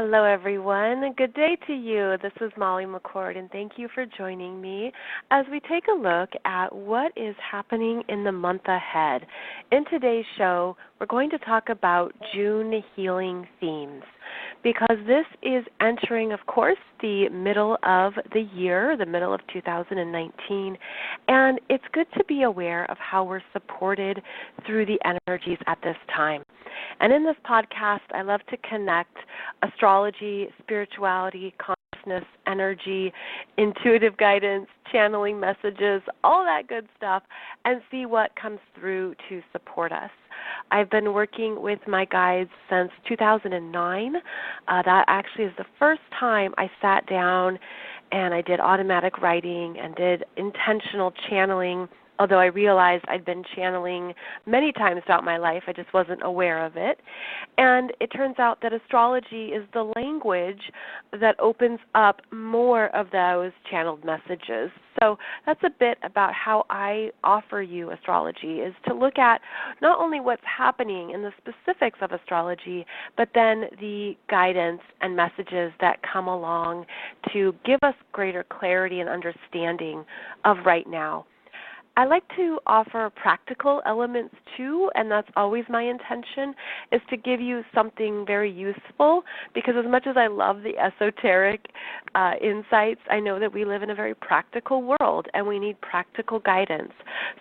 Hello, everyone. Good day to you. This is Molly McCord, and thank you for joining me as we take a look at what is happening in the month ahead. In today's show, we're going to talk about June healing themes because this is entering, of course, the middle of the year, the middle of 2019, and it's good to be aware of how we're supported through the energies at this time. And in this podcast, I love to connect astrology, spirituality, consciousness, energy, intuitive guidance, channeling messages, all that good stuff, and see what comes through to support us. I've been working with my guides since 2009. That actually is the first time I sat down and I did automatic writing and did intentional channeling, although I realized I'd been channeling many times throughout my life. I just wasn't aware of it. And it turns out that astrology is the language that opens up more of those channeled messages. So that's a bit about how I offer you astrology, is to look at not only what's happening in the specifics of astrology, but then the guidance and messages that come along to give us greater clarity and understanding of right now. I like to offer practical elements too, and that's always my intention, is to give you something very useful, because as much as I love the esoteric insights, I know that we live in a very practical world and we need practical guidance.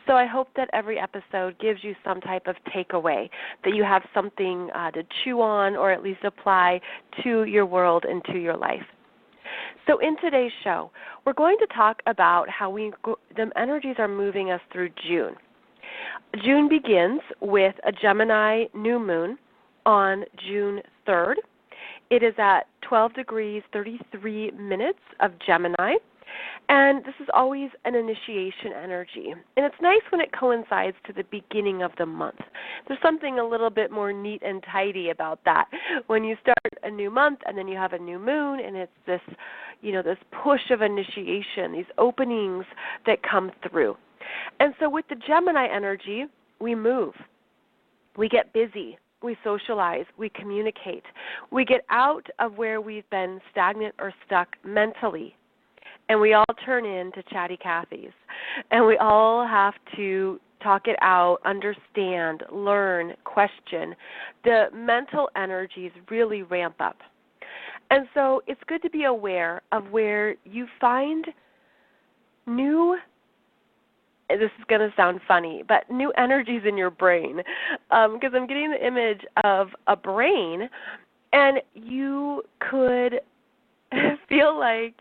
So I hope that every episode gives you some type of takeaway, that you have something to chew on or at least apply to your world and to your life. So in today's show, we're going to talk about how the energies are moving us through June. June begins with a Gemini New Moon on June 3rd. It is at 12 degrees 33 minutes of Gemini, and this is always an initiation energy. And it's nice when it coincides to the beginning of the month. There's something a little bit more neat and tidy about that. When you start a new month and then you have a new moon, and it's this, this push of initiation, these openings that come through. And so with the Gemini energy, we move. We get busy. We socialize. We communicate. We get out of where we've been stagnant or stuck mentally. And we all turn into chatty Cathys. And we all have to talk it out, understand, learn, question. The mental energies really ramp up. And so it's good to be aware of where you find new, this is going to sound funny, but new energies in your brain. Because I'm getting the image of a brain, and you could feel like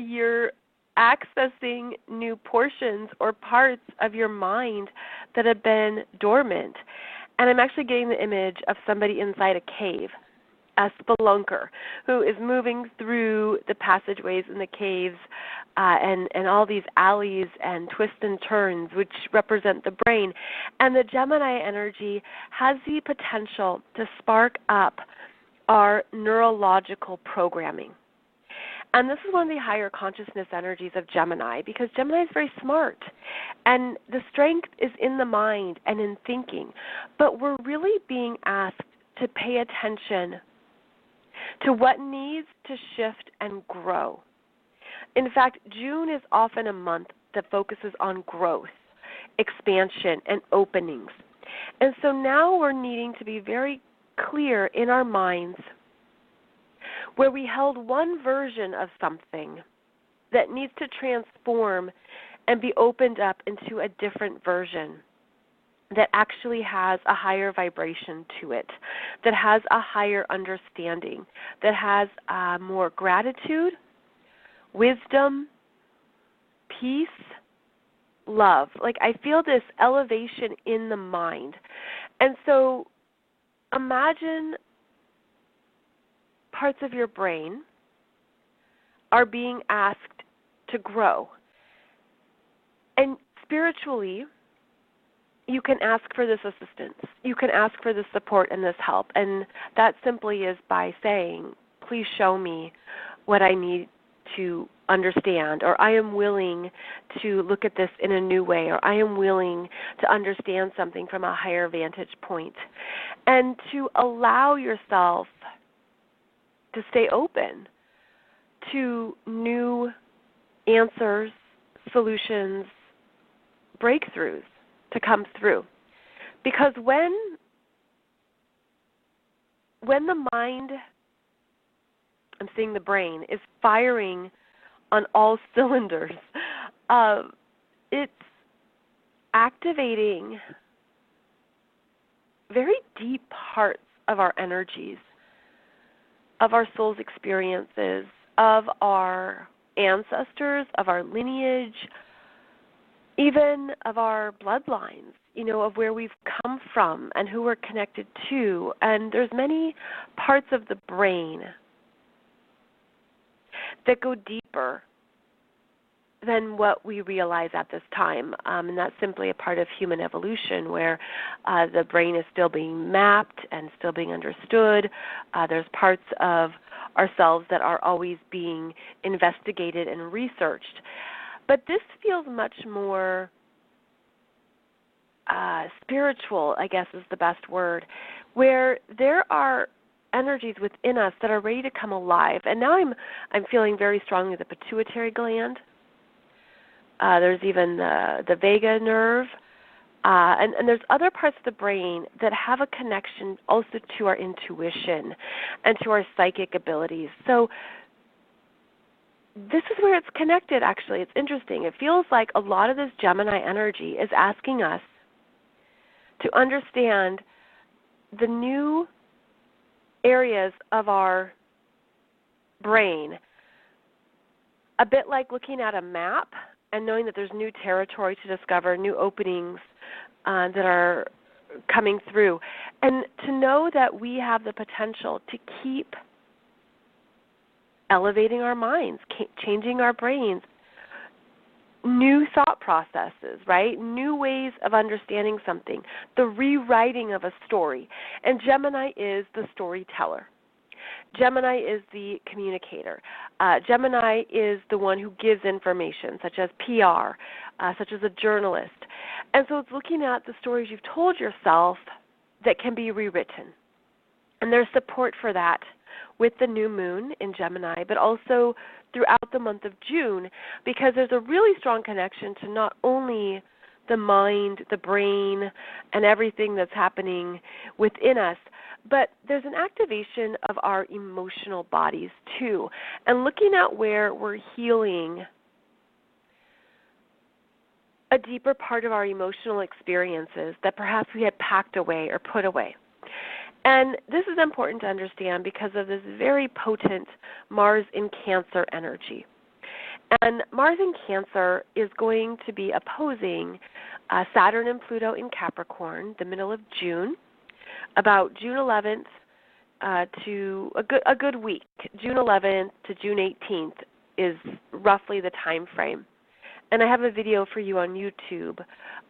you're accessing new portions or parts of your mind that have been dormant. And I'm actually getting the image of somebody inside a cave, a spelunker, who is moving through the passageways in the caves and all these alleys and twists and turns, which represent the brain. And the Gemini energy has the potential to spark up our neurological programming. And this is one of the higher consciousness energies of Gemini, because Gemini is very smart. And the strength is in the mind and in thinking. But we're really being asked to pay attention to what needs to shift and grow. In fact, June is often a month that focuses on growth, expansion, and openings. And so now we're needing to be very clear in our minds where we held one version of something that needs to transform and be opened up into a different version that actually has a higher vibration to it, that has a higher understanding, that has more gratitude, wisdom, peace, love. Like, I feel this elevation in the mind. And so imagine parts of your brain are being asked to grow. And spiritually, you can ask for this assistance. You can ask for this support and this help. And that simply is by saying, please show me what I need to understand, or I am willing to look at this in a new way, or I am willing to understand something from a higher vantage point. And to allow yourself to stay open to new answers, solutions, breakthroughs to come through. Because when the mind, I'm seeing the brain, is firing on all cylinders, it's activating very deep parts of our energies, of our soul's experiences, of our ancestors, of our lineage, even of our bloodlines, of where we've come from and who we're connected to. And there's many parts of the brain that go deeper than what we realize at this time. And that's simply a part of human evolution where the brain is still being mapped and still being understood. There's parts of ourselves that are always being investigated and researched. But this feels much more spiritual, I guess is the best word, where there are energies within us that are ready to come alive. And now I'm feeling very strongly the pituitary gland. There's even the vagus nerve. And there's other parts of the brain that have a connection also to our intuition and to our psychic abilities. So this is where it's connected, actually. It's interesting. It feels like a lot of this Gemini energy is asking us to understand the new areas of our brain, a bit like looking at a map and knowing that there's new territory to discover, new openings that are coming through, and to know that we have the potential to keep elevating our minds, changing our brains, new thought processes, right? New ways of understanding something, the rewriting of a story. And Gemini is the storyteller. Gemini is the communicator. Gemini is the one who gives information, such as PR, such as a journalist. And so it's looking at the stories you've told yourself that can be rewritten. And there's support for that with the new moon in Gemini, but also throughout the month of June, because there's a really strong connection to not only the mind, the brain, and everything that's happening within us, but there's an activation of our emotional bodies too, and looking at where we're healing a deeper part of our emotional experiences that perhaps we had packed away or put away. And this is important to understand because of this very potent Mars in Cancer energy. And Mars in Cancer is going to be opposing Saturn and Pluto in Capricorn the middle of June, about June 11th to a good week. June 11th to June 18th is roughly the time frame. And I have a video for you on YouTube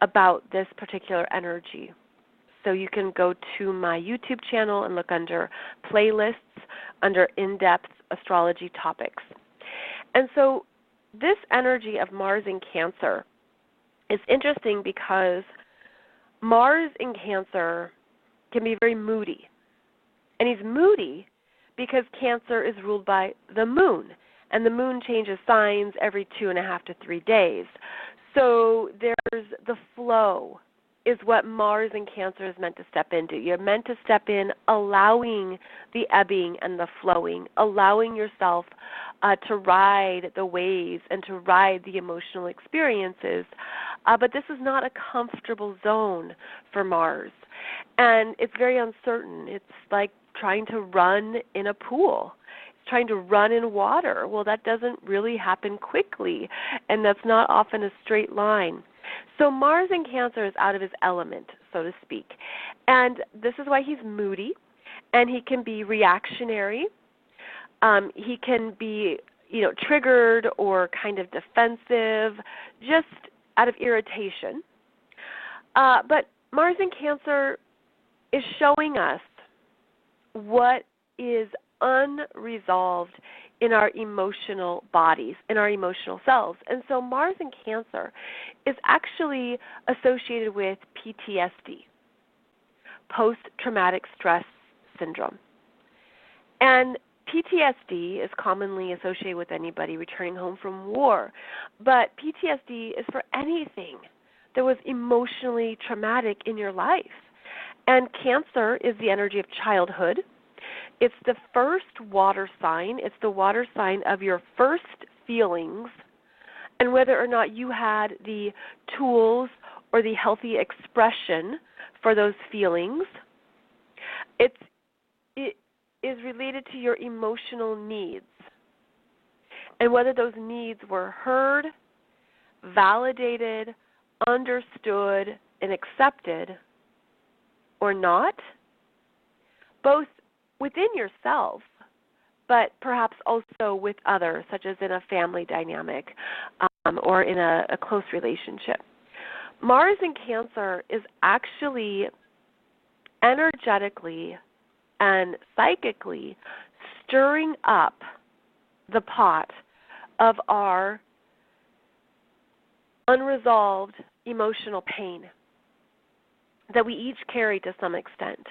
about this particular energy. So you can go to my YouTube channel and look under playlists, under in-depth astrology topics. And so this energy of Mars in Cancer is interesting because Mars in Cancer can be very moody. And he's moody because Cancer is ruled by the moon. And the moon changes signs every 2.5 to 3 days. So there's the flow is what Mars in Cancer is meant to step into. You're meant to step in allowing the ebbing and the flowing, allowing yourself to ride the waves and to ride the emotional experiences. But this is not a comfortable zone for Mars. And it's very uncertain. It's like trying to run in a pool. It's trying to run in water. Well, that doesn't really happen quickly, and that's not often a straight line. So Mars in Cancer is out of his element, so to speak. And this is why he's moody, and he can be reactionary. He can be, triggered or kind of defensive, just out of irritation. But Mars in Cancer is showing us what is unresolved in our emotional bodies, in our emotional selves. And so Mars in Cancer is actually associated with PTSD, post-traumatic stress syndrome. And PTSD is commonly associated with anybody returning home from war, but PTSD is for anything that was emotionally traumatic in your life. And Cancer is the energy of childhood. It's the first water sign. It's the water sign of your first feelings, and whether or not you had the tools or the healthy expression for those feelings. It is related to your emotional needs, and whether those needs were heard, validated, understood, and accepted or not, both within yourself, but perhaps also with others, such as in a family dynamic or in a close relationship. Mars in Cancer is actually energetically and psychically stirring up the pot of our unresolved emotional pain that we each carry to some extent.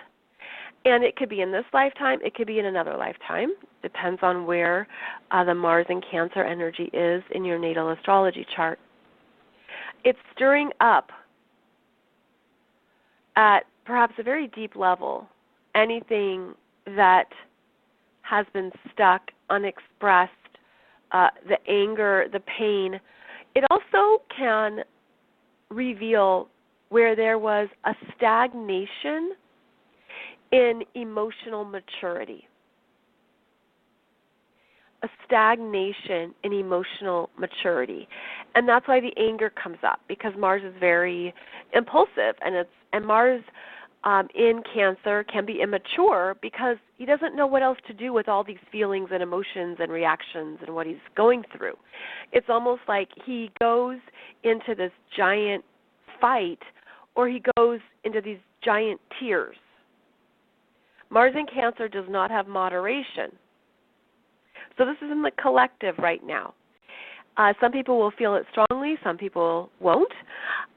And it could be in this lifetime, it could be in another lifetime. Depends on where the Mars and Cancer energy is in your natal astrology chart. It's stirring up at perhaps a very deep level anything that has been stuck, unexpressed, the anger, the pain. It also can reveal where there was a stagnation in emotional maturity. A stagnation in emotional maturity. And that's why the anger comes up, because Mars is very impulsive, and Mars in Cancer can be immature because he doesn't know what else to do with all these feelings and emotions and reactions and what he's going through. It's almost like he goes into this giant fight, or he goes into these giant tears. Mars in Cancer does not have moderation. So this is in the collective right now. Some people will feel it strongly, some people won't,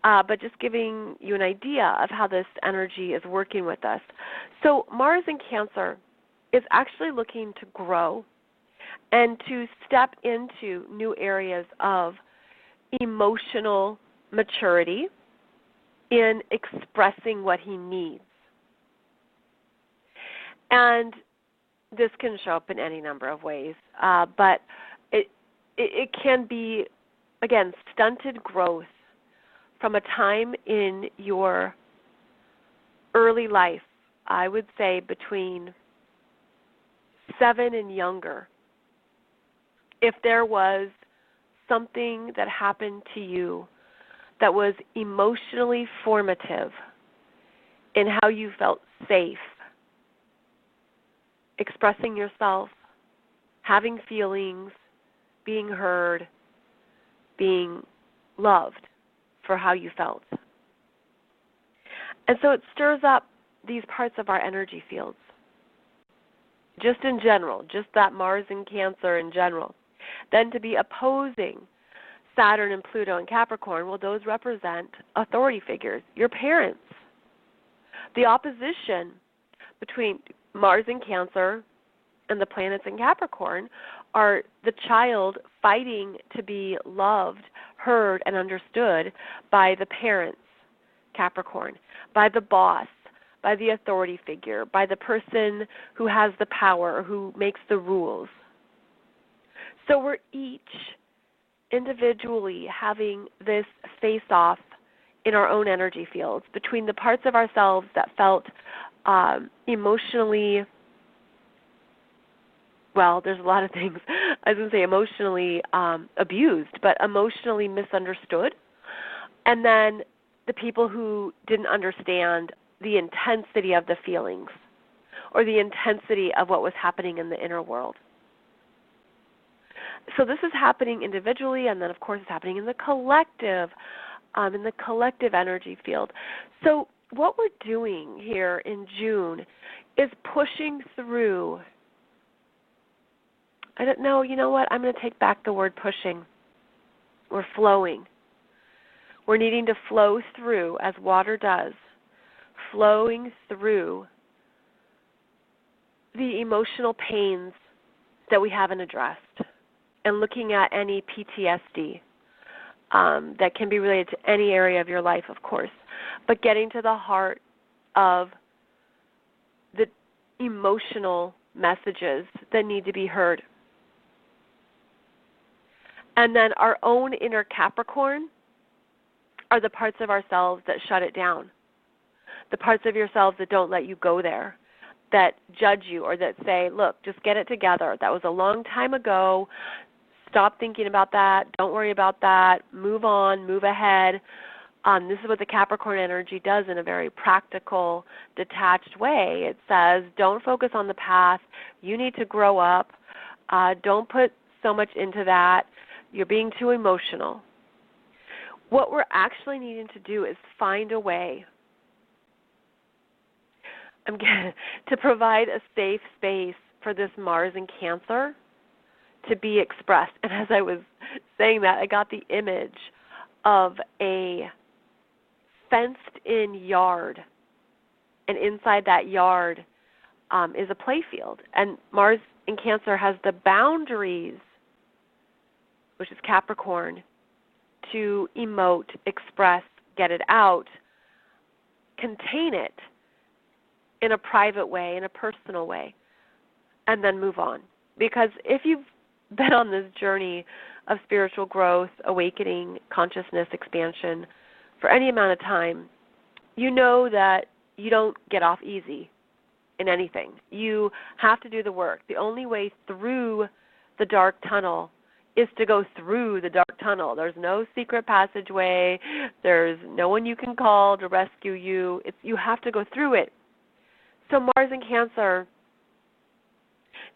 but just giving you an idea of how this energy is working with us. So Mars in Cancer is actually looking to grow and to step into new areas of emotional maturity in expressing what he needs. And this can show up in any number of ways, but it can be, again, stunted growth from a time in your early life, I would say between 7 and younger. If there was something that happened to you that was emotionally formative in how you felt safe, expressing yourself, having feelings, being heard, being loved for how you felt. And so it stirs up these parts of our energy fields. Just in general, just that Mars in Cancer in general. Then to be opposing Saturn and Pluto and Capricorn, well, those represent authority figures, your parents. The opposition between Mars in Cancer and the planets in Capricorn are the child fighting to be loved, heard, and understood by the parents, Capricorn, by the boss, by the authority figure, by the person who has the power, who makes the rules. So we're each individually having this face-off in our own energy fields between the parts of ourselves that felt emotionally, well, there's a lot of things. I was going to say emotionally abused, but emotionally misunderstood. And then the people who didn't understand the intensity of the feelings or the intensity of what was happening in the inner world. So this is happening individually, and then, of course, it's happening in the collective energy field. So what we're doing here in June is pushing through. I don't know, you know what? I'm going to take back the word pushing. We're flowing. We're needing to flow through, as water does, flowing through the emotional pains that we haven't addressed, and looking at any PTSD that can be related to any area of your life, of course, but getting to the heart of the emotional messages that need to be heard. And then our own inner Capricorn are the parts of ourselves that shut it down, the parts of yourselves that don't let you go there, that judge you or that say, look, just get it together. That was a long time ago. Stop thinking about that. Don't worry about that. Move on. Move ahead. This is what the Capricorn energy does in a very practical, detached way. It says, don't focus on the past. You need to grow up. Don't put so much into that. You're being too emotional. What we're actually needing to do is find a way to provide a safe space for this Mars in Cancer to be expressed. And as I was saying that, I got the image of a fenced-in yard, and inside that yard is a playfield. And Mars in Cancer has the boundaries, which is Capricorn, to emote, express, get it out, contain it in a private way, in a personal way, and then move on. Because if you've been on this journey of spiritual growth, awakening, consciousness expansion for any amount of time, you know that you don't get off easy in anything. You have to do the work. The only way through the dark tunnel is to go through the dark tunnel. There's no secret passageway. There's no one you can call to rescue you. You have to go through it. So Mars in Cancer,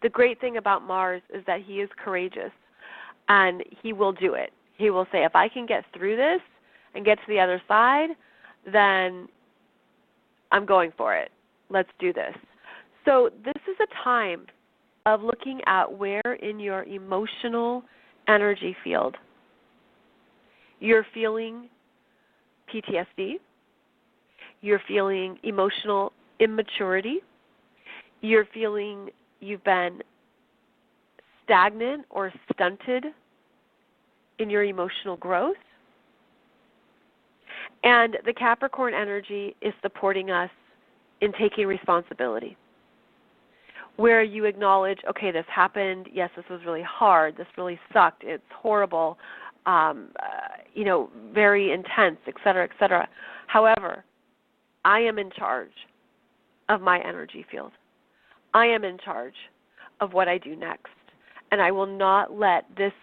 the great thing about Mars is that he is courageous, and he will do it. He will say, if I can get through this and get to the other side, then I'm going for it. Let's do this. So this is a time of looking at where in your emotional energy field you're feeling PTSD, you're feeling emotional immaturity, you're feeling you've been stagnant or stunted in your emotional growth. And the Capricorn energy is supporting us in taking responsibility, where you acknowledge, okay, this happened. Yes, this was really hard. This really sucked. It's horrible, very intense, et cetera, et cetera. However, I am in charge of my energy field. I am in charge of what I do next. And I will not let this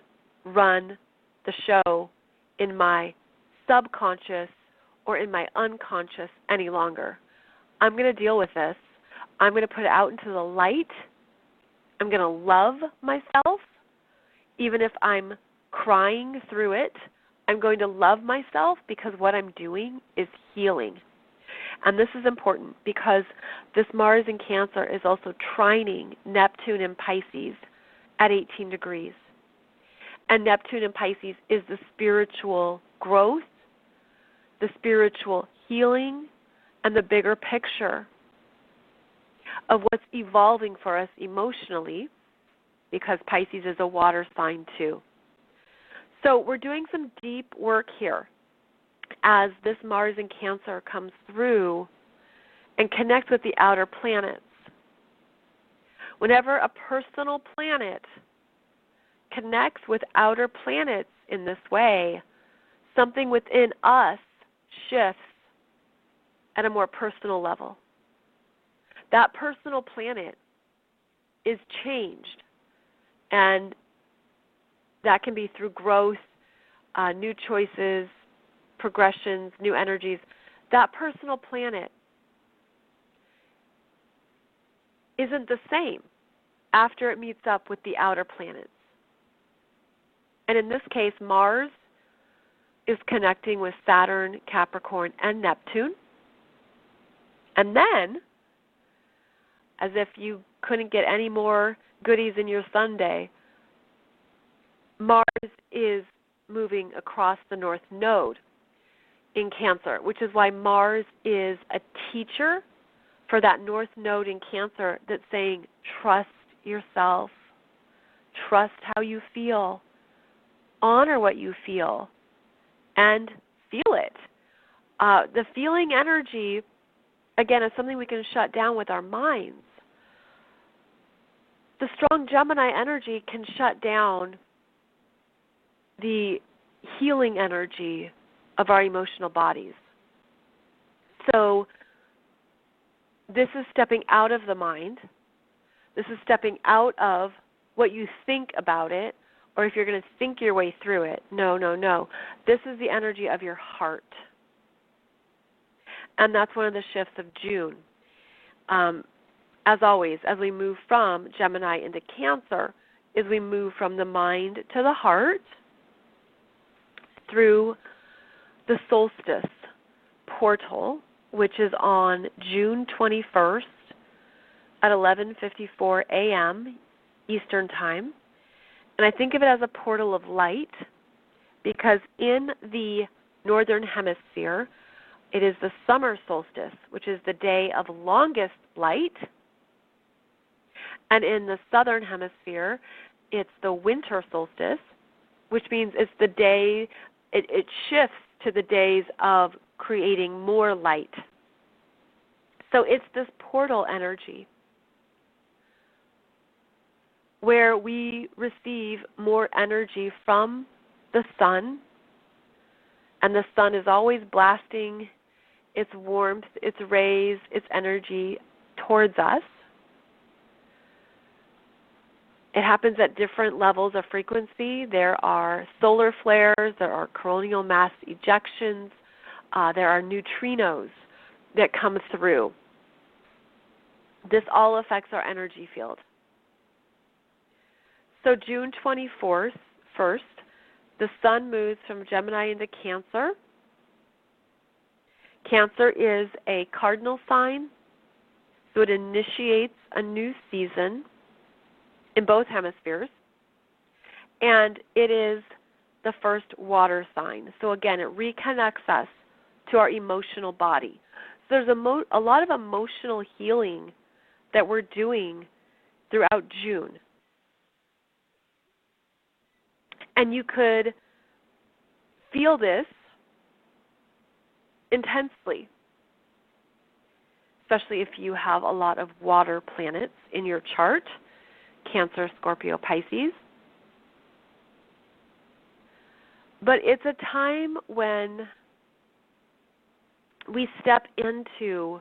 run the show in my subconscious or in my unconscious any longer. I'm going to deal with this. I'm going to put it out into the light. I'm going to love myself. Even if I'm crying through it, I'm going to love myself because what I'm doing is healing. And this is important because this Mars in Cancer is also trining Neptune in Pisces at 18 degrees. And Neptune in Pisces is the spiritual growth, the spiritual healing, and the bigger picture of what's evolving for us emotionally, because Pisces is a water sign too. So we're doing some deep work here as this Mars in Cancer comes through and connects with the outer planets. Whenever a personal planet connects with outer planets in this way, something within us shifts at a more personal level. That personal planet is changed, and that can be through growth, new choices, progressions, new energies. That personal planet isn't the same after it meets up with the outer planets. And in this case, Mars is connecting with Saturn, Capricorn, and Neptune. And then, as if you couldn't get any more goodies in your Sunday, Mars is moving across the North Node in Cancer, which is why Mars is a teacher for that North Node in Cancer that's saying, trust yourself, Trust how you feel. Honor what you feel. And feel it. The feeling energy, again, is something we can shut down with our minds. The strong Gemini energy can shut down the healing energy of our emotional bodies. So this is stepping out of the mind. This is stepping out of what you think about it, or if you're going to think your way through it. No, no, no. This is the energy of your heart. And that's one of the shifts of June. As always, as we move from Gemini into Cancer, is we move from the mind to the heart through the Solstice Portal, which is on June 21st at 11:54 a.m. Eastern Time. And I think of it as a portal of light because in the Northern Hemisphere, it is the summer solstice, which is the day of longest light. And in the Southern Hemisphere, it's the winter solstice, which means it's the day, it shifts to the days of creating more light. So it's this portal energy where we receive more energy from the sun, and the sun is always blasting its warmth, its rays, its energy towards us. It happens at different levels of frequency. There are solar flares, there are coronal mass ejections, there are neutrinos that come through. This all affects our energy field. So June 24th, the sun moves from Gemini into Cancer. Cancer is a cardinal sign, so it initiates a new season in both hemispheres, and it is the first water sign. So again, it reconnects us to our emotional body. So there's a lot of emotional healing that we're doing throughout June. And you could feel this intensely, especially if you have a lot of water planets in your chart, Cancer, Scorpio, Pisces. But it's a time when we step into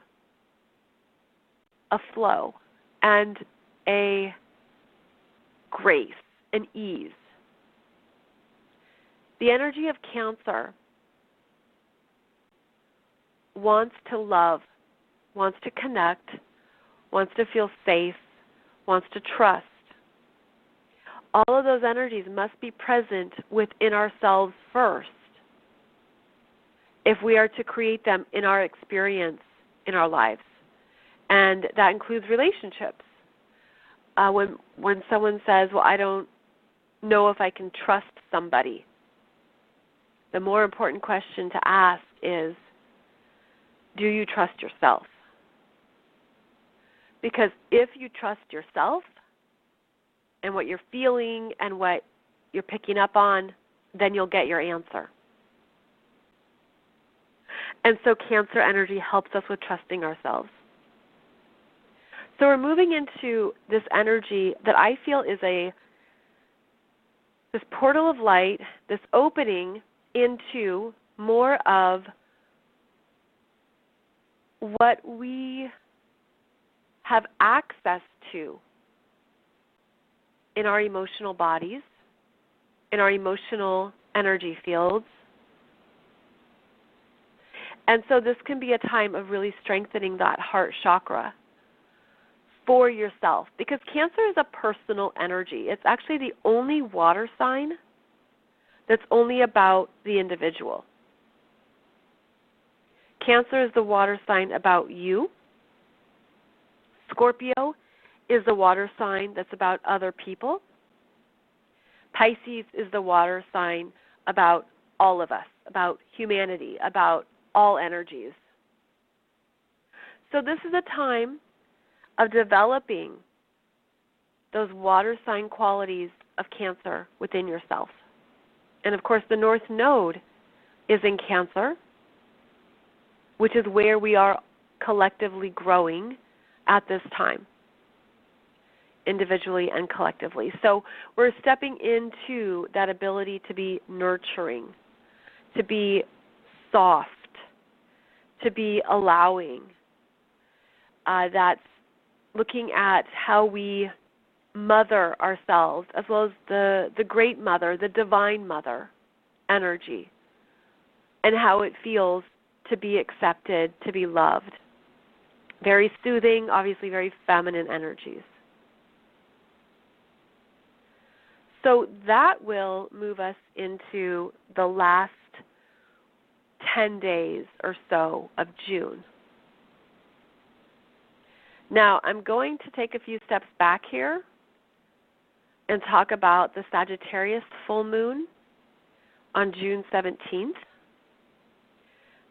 a flow and a grace, an ease. The energy of Cancer wants to love, wants to connect, wants to feel safe, wants to trust. All of those energies must be present within ourselves first if we are to create them in our experience in our lives. And that includes relationships. When someone says, well, I don't know if I can trust somebody, the more important question to ask is, do you trust yourself? Because if you trust yourself and what you're feeling and what you're picking up on, then you'll get your answer. And so Cancer energy helps us with trusting ourselves. So we're moving into this energy that I feel is this portal of light, this opening into more of what we have access to in our emotional bodies, in our emotional energy fields. And so this can be a time of really strengthening that heart chakra for yourself, because Cancer is a personal energy. It's actually the only water sign that's only about the individual. Cancer is the water sign about you. Scorpio is the water sign that's about other people. Pisces is the water sign about all of us, about humanity, about all energies. So this is a time of developing those water sign qualities of Cancer within yourself. And of course, the North Node is in Cancer, which is where we are collectively growing at this time, individually and collectively. So we're stepping into that ability to be nurturing, to be soft, to be allowing. That's looking at how we mother ourselves, as well as the great mother, the divine mother energy, and how it feels to be accepted, to be loved. Very soothing, obviously very feminine energies. So that will move us into the last 10 days or so of June. Now, I'm going to take a few steps back here and talk about the Sagittarius Full Moon on June 17th.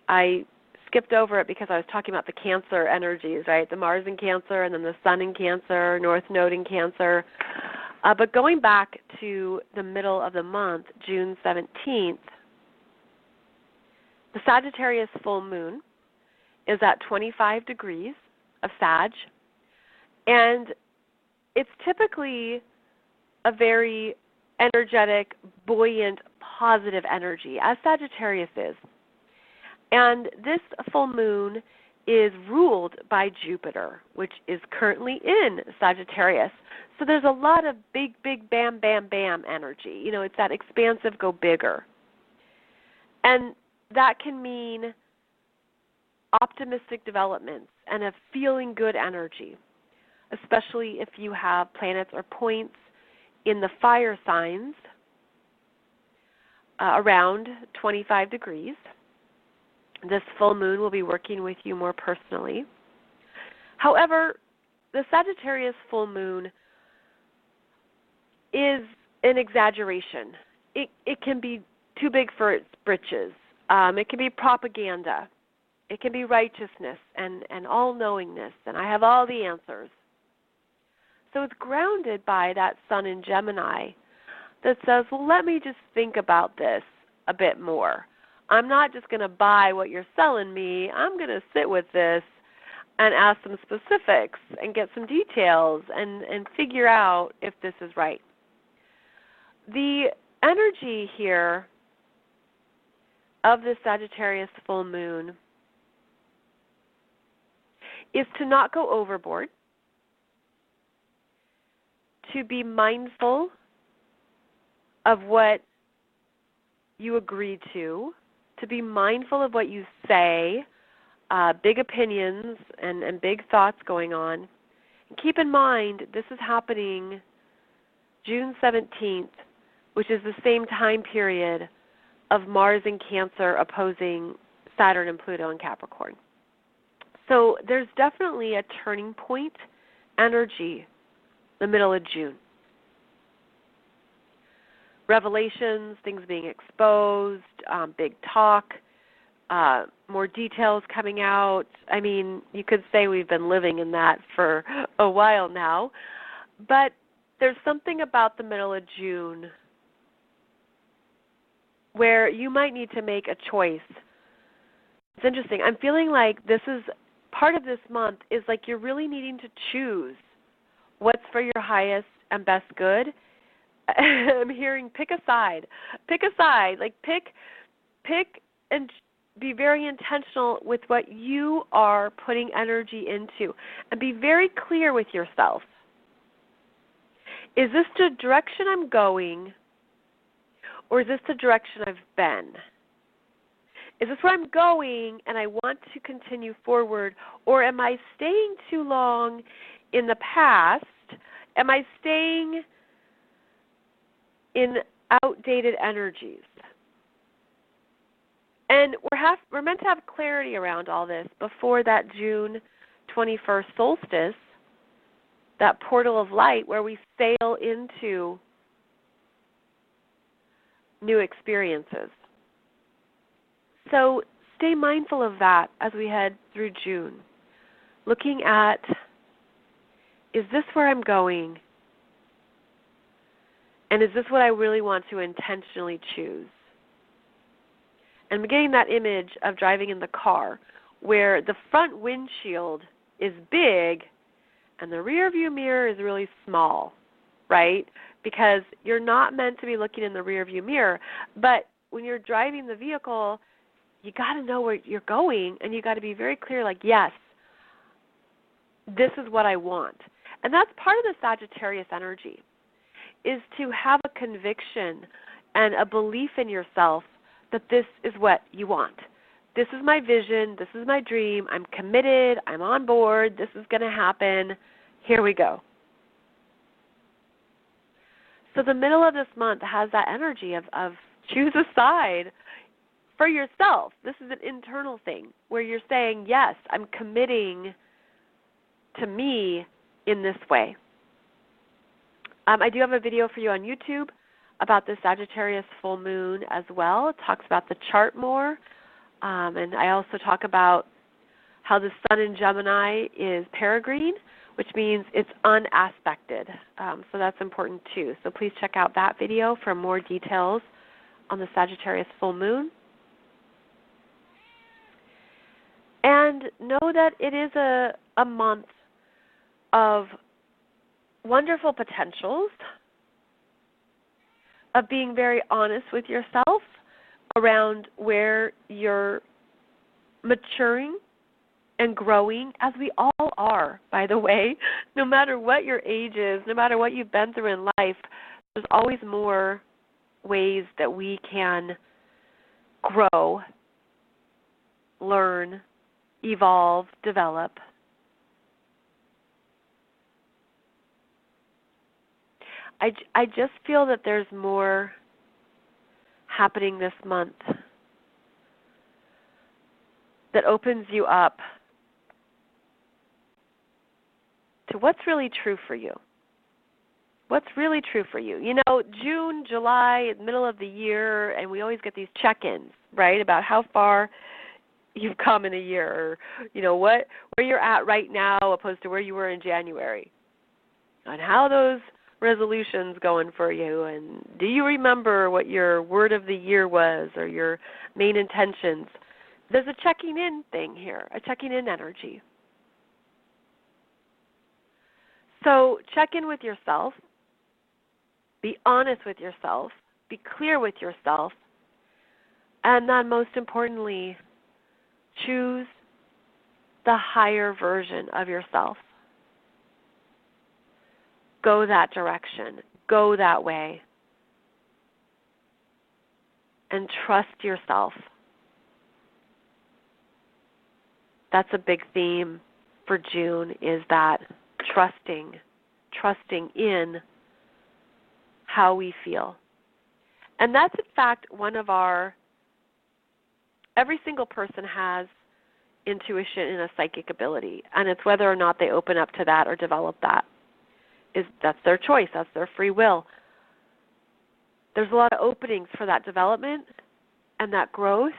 I skipped over it because I was talking about the Cancer energies, right? The Mars in Cancer and then the Sun in Cancer, North Node in Cancer. But going back to the middle of the month, June 17th, the Sagittarius Full Moon is at 25 degrees of Sag, and it's typically a very energetic, buoyant, positive energy, as Sagittarius is. And this full moon is ruled by Jupiter, which is currently in Sagittarius. So there's a lot of big, big, bam, bam, bam energy. You know, it's that expansive, go bigger. And that can mean optimistic developments and a feeling good energy, especially if you have planets or points in the fire signs around 25 degrees. This full moon will be working with you more personally. However, the Sagittarius full moon is an exaggeration. It can be too big for its britches. It can be propaganda. It can be righteousness and all-knowingness, and I have all the answers. So it's grounded by that Sun in Gemini that says, well, let me just think about this a bit more. I'm not just going to buy what you're selling me. I'm going to sit with this and ask some specifics and get some details and figure out if this is right. The energy here of the Sagittarius full moon is to not go overboard, to be mindful of what you agree to be mindful of what you say, big opinions and big thoughts going on. And keep in mind, this is happening June 17th, which is the same time period of Mars in Cancer opposing Saturn and Pluto in Capricorn. So there's definitely a turning point energy the middle of June. Revelations, things being exposed, big talk, more details coming out. I mean, you could say we've been living in that for a while now, but there's something about the middle of June where you might need to make a choice. It's interesting. I'm feeling like this is part of this month is like you're really needing to choose what's for your highest and best good. I'm hearing pick a side. Pick a side. Like pick and be very intentional with what you are putting energy into. And be very clear with yourself. Is this the direction I'm going, or is this the direction I've been? Is this where I'm going and I want to continue forward, or am I staying too long in the past? Am I staying in outdated energies? And we're meant to have clarity around all this before that June 21st solstice, that portal of light where we sail into new experiences. So stay mindful of that as we head through June. Looking at, is this where I'm going? And is this what I really want to intentionally choose? And I'm getting that image of driving in the car where the front windshield is big and the rear view mirror is really small, right? Because you're not meant to be looking in the rear view mirror. But when you're driving the vehicle, you got to know where you're going, and you got to be very clear, like, yes, this is what I want. And that's part of the Sagittarius energy, is to have a conviction and a belief in yourself that this is what you want. This is my vision. This is my dream. I'm committed. I'm on board. This is going to happen. Here we go. So the middle of this month has that energy of choose a side for yourself. This is an internal thing where you're saying, yes, I'm committing to me in this way. I do have a video for you on YouTube about the Sagittarius Full Moon as well. It talks about the chart more. And I also talk about how the Sun in Gemini is peregrine, which means it's unaspected. So that's important too. So please check out that video for more details on the Sagittarius Full Moon. And know that it is a month of wonderful potentials, of being very honest with yourself around where you're maturing and growing, as we all are, by the way. No matter what your age is, no matter what you've been through in life, there's always more ways that we can grow, learn, evolve, develop. I just feel that there's more happening this month that opens you up to what's really true for you. What's really true for you? You know, June, July, middle of the year, and we always get these check-ins, right, about how far you've come in a year, or, you know, where you're at right now opposed to where you were in January, and how those resolutions going for you, and do you remember what your word of the year was or your main intentions? There's a checking in thing here, a checking in energy. So check in with yourself, be honest with yourself, be clear with yourself, and then most importantly, choose the higher version of yourself. Go that direction. Go that way. And trust yourself. That's a big theme for June, is that trusting in how we feel. And that's, in fact, one of every single person has intuition and a psychic ability, and it's whether or not they open up to that or develop that. That's their choice. That's their free will. There's a lot of openings for that development and that growth.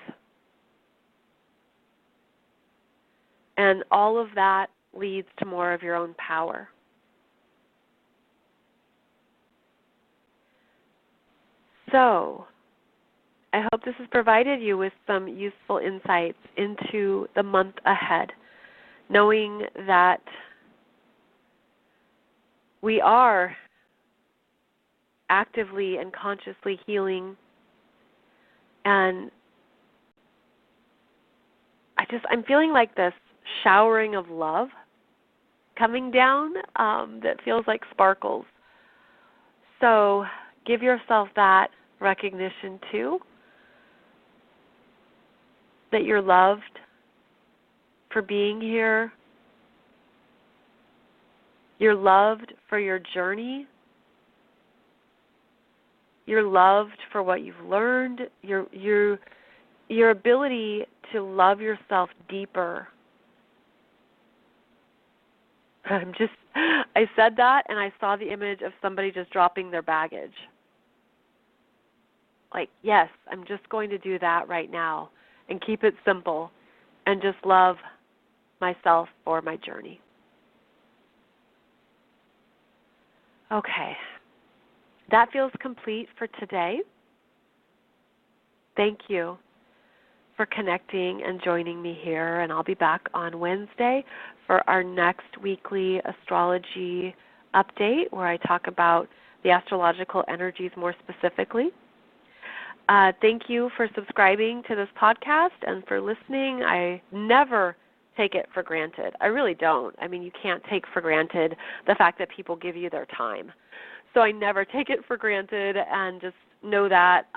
And all of that leads to more of your own power. So, I hope this has provided you with some useful insights into the month ahead, knowing that we are actively and consciously healing, and I'm feeling like this showering of love coming down that feels like sparkles. So give yourself that recognition too, that you're loved for being here. You're loved for your journey. You're loved for what you've learned. Your ability to love yourself deeper. I said that and I saw the image of somebody just dropping their baggage. Like, yes, I'm just going to do that right now and keep it simple and just love myself for my journey. Okay. that feels complete for today. Thank you for connecting and joining me here, and I'll be back on Wednesday for our next weekly astrology update where I talk about the astrological energies more specifically. Thank you for subscribing to this podcast and for listening. I never take it for granted. I really don't. I mean, you can't take for granted the fact that people give you their time. So I never take it for granted, and just know that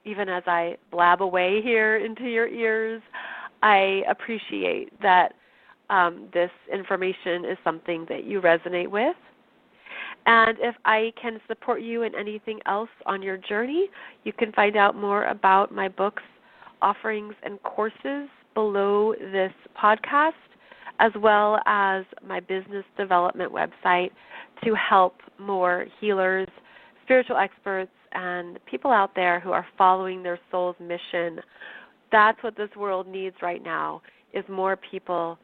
even as I blab away here into your ears, I appreciate that this information is something that you resonate with. And if I can support you in anything else on your journey, you can find out more about my books, offerings, and courses below this podcast, as well as my business development website to help more healers, spiritual experts, and people out there who are following their soul's mission. That's what this world needs right now, is more people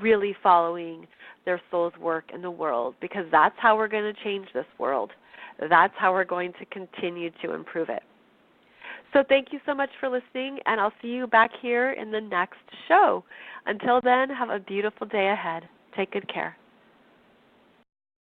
really following their soul's work in the world, because that's how we're going to change this world. That's how we're going to continue to improve it. So thank you so much for listening, and I'll see you back here in the next show. Until then, have a beautiful day ahead. Take good care.